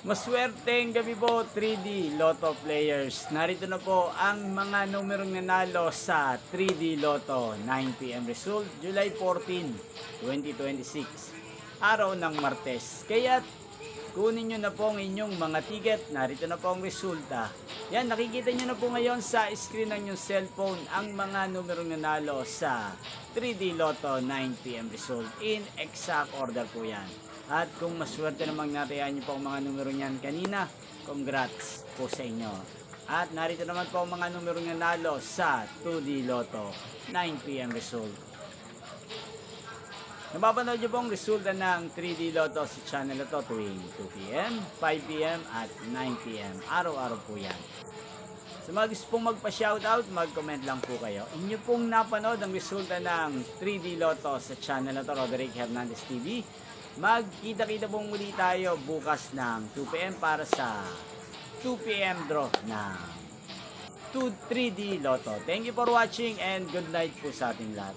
Maswerteng gabi po 3D Lotto players. Narito na po ang mga numerong nanalo sa 3D Lotto 9 PM result July 14, 2026. Araw ng Martes. Kaya kunin nyo na po ang inyong mga ticket. Narito na po ang resulta. Yan, nakikita nyo na po ngayon sa screen ng inyong cellphone ang mga numerong nanalo sa 3D Lotto 9 PM result. In exact order po yan. At kung maswerte namang natayaan nyo po ang mga numero niyan kanina, congrats po sa inyo. At narito naman po ang mga numero nanalo sa 2D Lotto 9 PM result. Napapanood nyo po ang resulta ng 3D Lotto sa channel na to tuwing 2 PM, 5 PM at 9 PM. Araw-araw po yan. Sa mga gusto pong magpa-shoutout, mag-comment lang po kayo. Inyo pong napanood ang resulta ng 3D Lotto sa channel na to, Roderick Hernandez TV. Magkita-kita pong muli tayo bukas ng 2 PM para sa 2 PM draw ng 3D Lotto. Thank you for watching and good night po sa ating lahat.